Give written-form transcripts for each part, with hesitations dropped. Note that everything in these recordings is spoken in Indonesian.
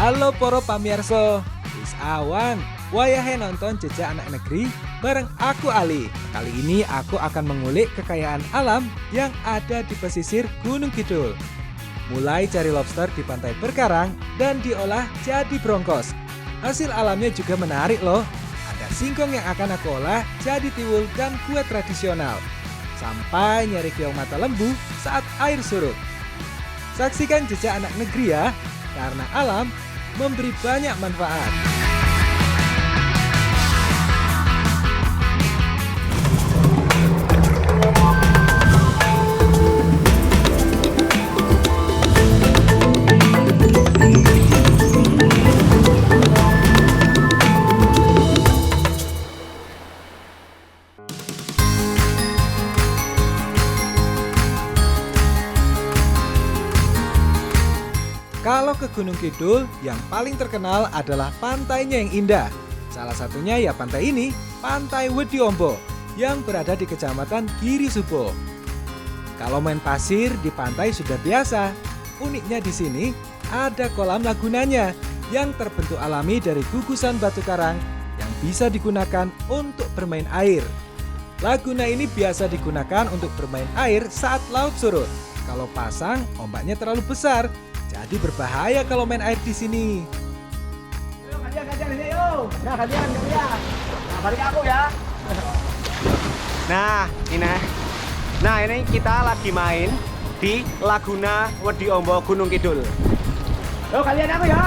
Halo poro pamirsa, wis awan, wayahe nonton Jejak Anak Negeri bareng aku Ali. Kali ini aku akan mengulik kekayaan alam yang ada di pesisir Gunung Kidul. Mulai cari lobster di pantai berkarang dan diolah jadi brongkos. Hasil alamnya juga menarik loh. Ada singkong yang akan aku olah jadi tiwul dan kue tradisional. Sampai nyari keong mata lembu saat air surut. Saksikan Jejak Anak Negeri ya, karena alam memberi banyak manfaat. Kalau ke Gunung Kidul, yang paling terkenal adalah pantainya yang indah. Salah satunya ya pantai ini, Pantai Wedi-Ombo, yang berada di Kecamatan Giri Subo. Kalau main pasir di pantai sudah biasa. Uniknya di sini ada kolam lagunanya yang terbentuk alami dari gugusan batu karang yang bisa digunakan untuk bermain air. Laguna ini biasa digunakan untuk bermain air saat laut surut. Kalau pasang, ombaknya terlalu besar. Jadi berbahaya kalau main air di sini. Ayo kalian ini yuk. Nah kalian. Nah balik aku ya. Nah ini kita lagi main di Laguna Wedi-Ombo Gunung Kidul. Yuk kalian aku ya.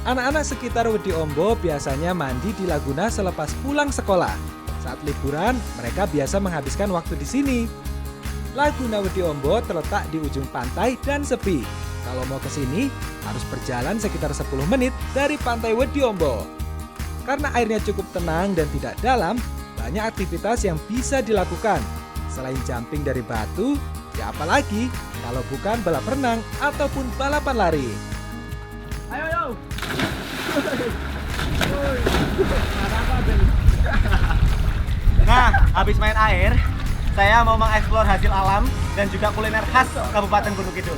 Anak-anak sekitar Wedi-Ombo biasanya mandi di Laguna selepas pulang sekolah. Saat liburan, mereka biasa menghabiskan waktu di sini. Laguna Wedi-Ombo terletak di ujung pantai dan sepi. Kalau mau ke sini, harus berjalan sekitar 10 menit dari Pantai Wedi-Ombo. Karena airnya cukup tenang dan tidak dalam, banyak aktivitas yang bisa dilakukan. Selain jumping dari batu, ya apalagi kalau bukan balap renang ataupun balapan lari. Ayo. Nah, habis main air, saya mau mengeksplor hasil alam dan juga kuliner khas Kabupaten Gunung Kidul.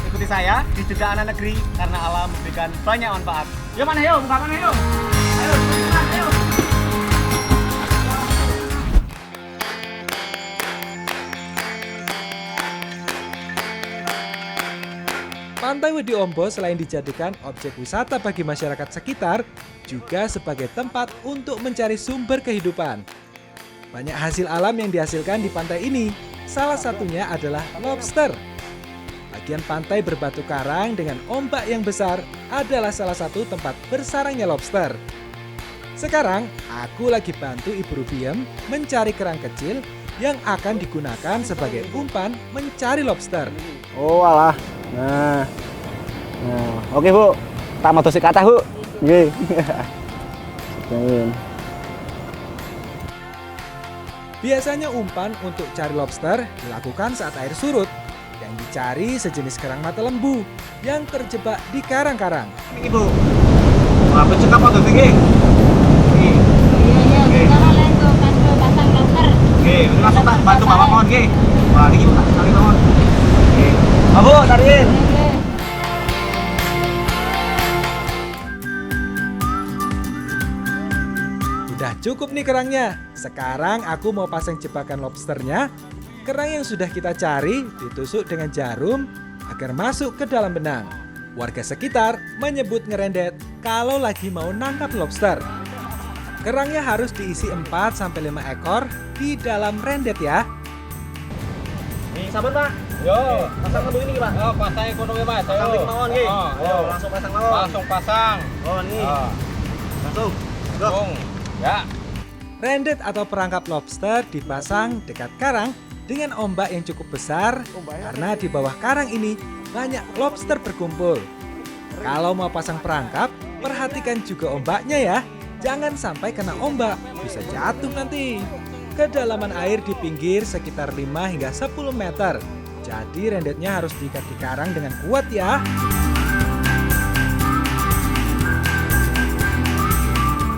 Ikuti saya di Jejak Anak Negeri karena alam memberikan banyak manfaat. Yuk mana yuk, buka mana yuk. Ayo. Pantai Wedi-Ombo selain dijadikan objek wisata bagi masyarakat sekitar, juga sebagai tempat untuk mencari sumber kehidupan. Banyak hasil alam yang dihasilkan di pantai ini, salah satunya adalah lobster. Bagian pantai berbatu karang dengan ombak yang besar adalah salah satu tempat bersarangnya lobster. Sekarang, aku lagi bantu Ibu Rubiem mencari kerang kecil yang akan digunakan sebagai umpan mencari lobster. Oh alah. Nah. Oke Bu, tak mau kata Bu. Nggih. Biasanya umpan untuk cari lobster dilakukan saat air surut. Yang dicari sejenis kerang mata lembu yang terjebak di karang-karang. Ibu. Wah, becek apa tuh iki? Iya, kita bantu pasang lobster. Nggih, langsung tak bantu Bapak mohon nggih. Wah, niki Bu, tak tarik mohon. Nggih. Bu, tariin. Udah cukup nih kerangnya. Sekarang aku mau pasang jebakan lobsternya. Kerang yang sudah kita cari ditusuk dengan jarum agar masuk ke dalam benang. Warga sekitar menyebut ngerendet kalau lagi mau nangkap lobster. Kerangnya harus diisi 4-5 ekor di dalam rendet ya. Nih, sabar Pak. Yo, Pasang lembu ini Pak. oh pasang ekonomi Mas. Pasang lembu mawon nggih. Oh, Ayo, langsung pasang mawon. langsung pasang. Oh, nih. Oh, Langsung. Go. langsung. Ya. Rendet atau perangkap lobster dipasang dekat karang dengan ombak yang cukup besar karena di bawah karang ini banyak lobster berkumpul. Kalau mau pasang perangkap, perhatikan juga ombaknya ya. Jangan sampai kena ombak, bisa jatuh nanti. Kedalaman air di pinggir sekitar 5 hingga 10 meter. Jadi rendetnya harus diikat di karang dengan kuat ya.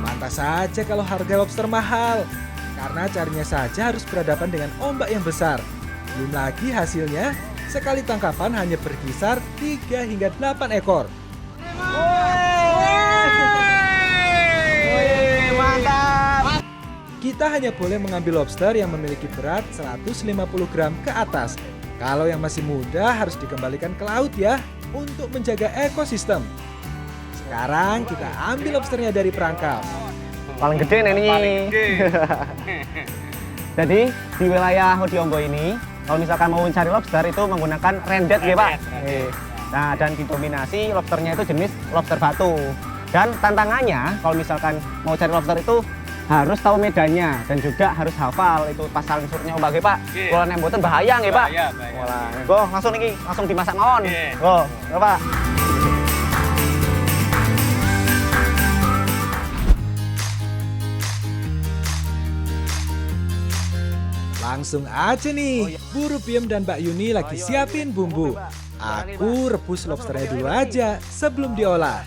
Pantas saja kalau harga lobster mahal. Karena carinya saja harus berhadapan dengan ombak yang besar. Belum lagi hasilnya Sekali tangkapan hanya berkisar 3 hingga 8 ekor. Mantap. Kita hanya boleh mengambil lobster yang memiliki berat 150 gram ke atas. Kalau yang masih muda harus dikembalikan ke laut ya, untuk menjaga ekosistem. Sekarang kita ambil lobsternya dari perangkap. Paling gede nih ini. Jadi di wilayah Wediombo ini, kalau misalkan mau mencari lobster itu menggunakan rendet ya Pak. Nah, dan didominasi lobsternya itu jenis lobster batu. Dan tantangannya kalau misalkan mau cari lobster itu harus tahu medannya dan juga harus hafal itu pasal surutnya ombak Pak. Kalau nemboten bahaya nggih Pak. Wala, go langsung niki, langsung dimasak mawon. Go, Pak. Langsung aja nih, Bu Rubiem dan Mbak Yuni lagi siapin bumbu. Aku rebus lobsternya dulu aja sebelum diolah.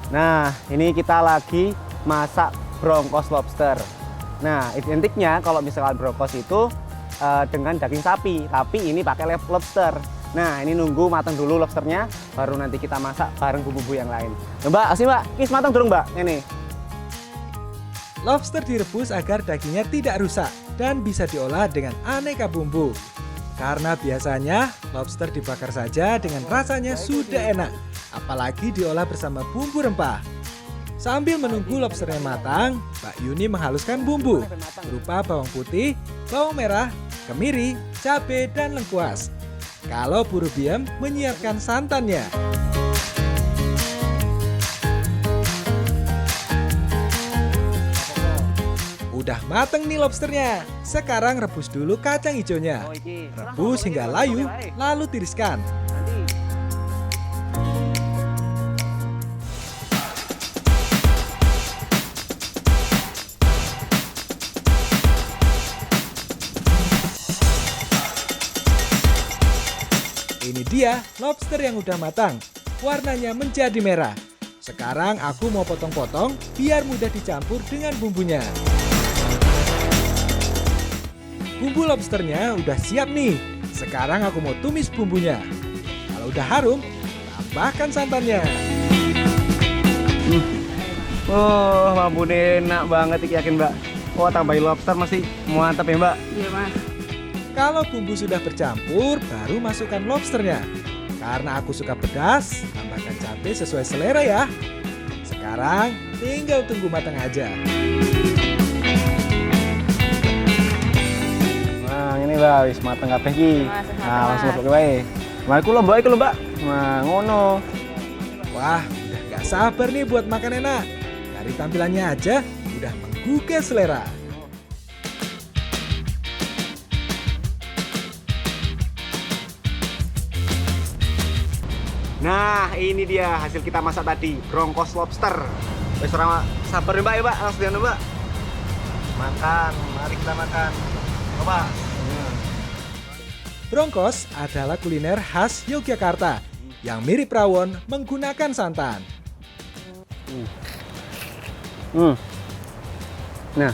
Nah, ini kita lagi masak brongkos lobster. Nah, identiknya kalau misalkan brongkos itu dengan daging sapi, tapi ini pakai lobster. Nah, ini nunggu matang dulu lobsternya, baru nanti kita masak bareng bumbu-bumbu yang lain. Mbak, asli Mbak, kis matang dulu Mbak, ini. Lobster direbus agar dagingnya tidak rusak dan bisa diolah dengan aneka bumbu. Karena biasanya lobster dibakar saja dengan rasanya sudah enak, apalagi diolah bersama bumbu rempah. Sambil menunggu lobsternya matang, Mbak Yuni menghaluskan bumbu berupa bawang putih, bawang merah, kemiri, cabai, dan lengkuas. Kalau Bu Rubiem menyiapkan santannya. Udah mateng nih lobsternya. Sekarang rebus dulu kacang hijaunya. Rebus hingga layu, lalu tiriskan. Ini dia lobster yang udah matang. Warnanya menjadi merah. Sekarang aku mau potong-potong biar mudah dicampur dengan bumbunya. Bumbu lobsternya udah siap nih. Sekarang aku mau tumis bumbunya. Kalau udah harum, tambahkan santannya. Oh, bumbunya enak banget yakin Mbak. Oh, tambahin lobster masih mantap ya Mbak. Iya Mas. Kalau bumbu sudah bercampur, baru masukkan lobsternya. Karena aku suka pedas, tambahkan cabai sesuai selera ya. Sekarang tinggal tunggu matang aja. Nah, ini Mbak, wis mateng kabeh iki. Nah, langsung lebok wae. Mari kula Mbak, iki lho Mbak. Nah, ngono. Wah, udah gak sabar nih buat makan enak. Dari tampilannya aja, udah menggugah selera. Nah, ini dia hasil kita masak tadi, brongkos lobster. Wis ora sabar ya Mbak ya Mbak, langsung ya Mbak. Makan, mari kita makan. Coba. Brongkos adalah kuliner khas Yogyakarta yang mirip rawon menggunakan santan. Nah,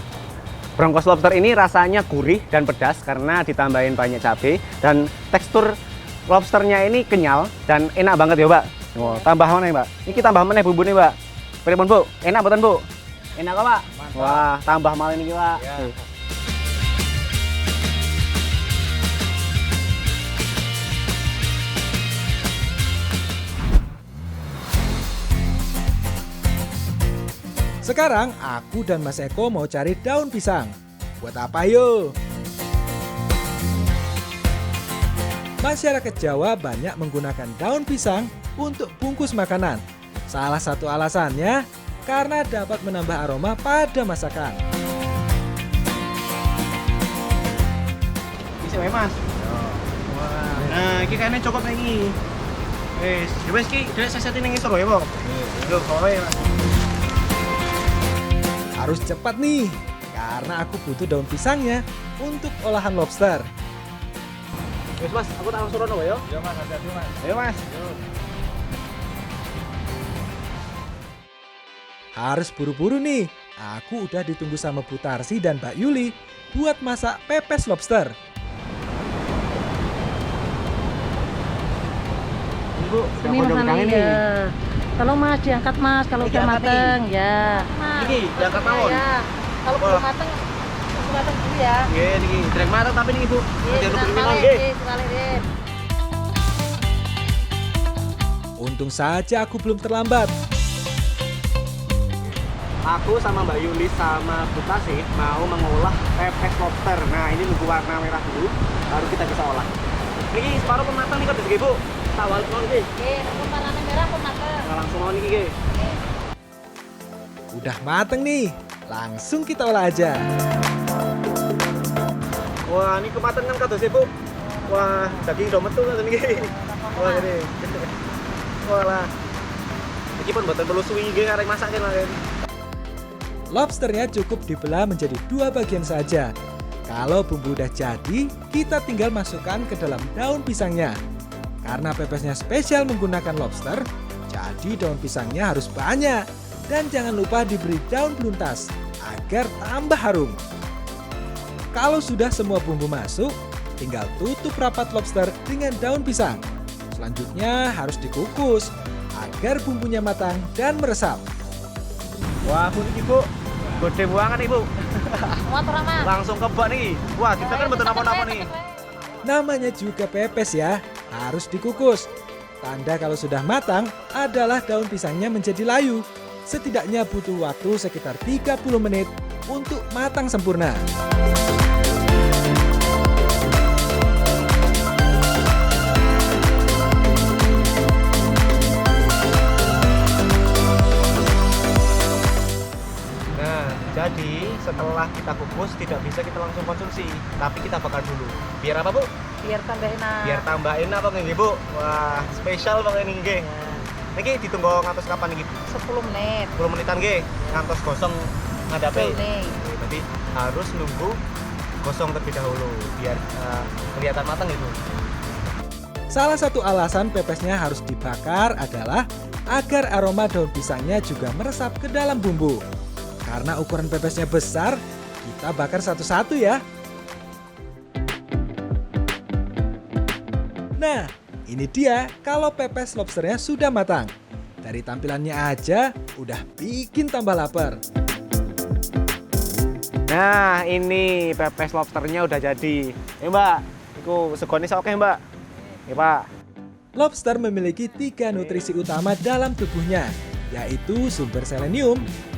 brongkos lobster ini rasanya gurih dan pedas karena ditambahin banyak cabai dan tekstur lobsternya ini kenyal dan enak banget ya Mbak. Oh, tambah mana ya Mbak? Ini tambah mana bumbu nih Mbak? Pripun Bu? Enak betul Bu? Enak kok Pak? Wah, tambah malah ini Pak. Ya. Sekarang aku dan Mas Eko mau cari daun pisang. Buat apa yuk? Masyarakat Jawa banyak menggunakan daun pisang untuk bungkus makanan. Salah satu alasannya karena dapat menambah aroma pada masakan. Bisa wae Mas. Nah, iki kayaknya cukup lagi. Wes ki, dek sesetin ning isor ya, Bang. Lho, kowe Mas. Harus cepat nih, karena aku butuh daun pisangnya untuk olahan lobster. Wes Mas, aku tak langsung rono ya. Yo Mas, hati-hati Mas. Ayo Mas. Harus buru-buru nih. Aku udah ditunggu sama Bu Tarsi dan Mbak Yuli buat masak pepes lobster. Bu. Udah Ini pojok Mas udang Ali, ini. ya. Kalau Mas diangkat Mas, kalau Ini udah diangkat mateng ya. Niki, diangkat mawon. Ya. Kalau Wah. belum mateng, masih mateng dulu ya. Nggih, niki dereng mateng tapi niki Bu. Iya, Jangan lupa kita minum balik, nggih. kita balikin. Untung saja aku belum terlambat. Aku sama Mbak Yuli sama Bu Tasih mau mengolah pepes lobster. Nah, ini nunggu warna merah dulu, baru kita bisa olah. Niki separuh pun matang nih kok nggih Bu. Tak balik mau niki. Oke, nunggu warna merah pun mateng. Nah, langsung mau niki nggih. Udah mateng nih, langsung kita olah aja. Wah, ini kematangan kados Bu. Wah, daging do metu ngoten niki. Wah, ini. Walah. Iki pun mboten perlu suwi nggih arek masak kene. Lobsternya cukup dibelah menjadi 2 bagian saja. Kalau bumbu udah jadi, kita tinggal masukkan ke dalam daun pisangnya. Karena pepesnya spesial menggunakan lobster, jadi daun pisangnya harus banyak. Dan jangan lupa diberi daun beluntas agar tambah harum. Kalau sudah semua bumbu masuk, tinggal tutup rapat lobster dengan daun pisang. Selanjutnya harus dikukus agar bumbunya matang dan meresap. Wah, Bu niki Bu. Gede banget nih Bu. Motor Mas. Langsung kebak nih. Wah, kita kan betul apa-apa nih. Namanya juga pepes ya, harus dikukus. Tanda kalau sudah matang adalah daun pisangnya menjadi layu. Setidaknya butuh waktu sekitar 30 menit untuk matang sempurna. Nah, jadi setelah kita kukus tidak bisa kita langsung konsumsi, tapi kita bakar dulu. Biar apa, Bu? Biar tambah enak. Biar tambah enak apa nggih, Bu? Wah, spesial banget ini nggih. Niki ditunggu ngantos kapan niki, Bu? 10 menit. 10 menitan nggih, ngantos gosong ngadape. Betul nih. Berarti harus nunggu gosong terlebih dahulu biar kelihatan matang itu. Salah satu alasan pepesnya harus dibakar adalah agar aroma daun pisangnya juga meresap ke dalam bumbu. Karena ukuran pepesnya besar, kita bakar satu-satu ya. Nah, ini dia kalau pepes lobsternya sudah matang. Dari tampilannya aja udah bikin tambah lapar. Nah, ini pepes lobsternya udah jadi. Mbak, iku segone oke, Mbak. Ya, Pak. Lobster memiliki 3 nutrisi utama dalam tubuhnya, yaitu sumber selenium,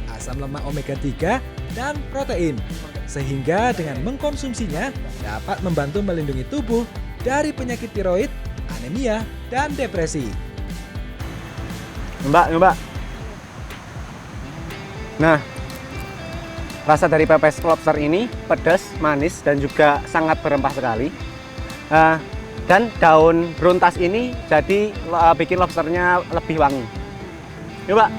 asam lemak omega 3, dan protein. Sehingga dengan mengkonsumsinya dapat membantu melindungi tubuh dari penyakit tiroid, anemia, dan depresi. Mbak. Nah, rasa dari pepes lobster ini pedas, manis, dan juga sangat berempah sekali. Dan daun beruntas ini jadi bikin lobsternya lebih wangi. Yuk, Mbak.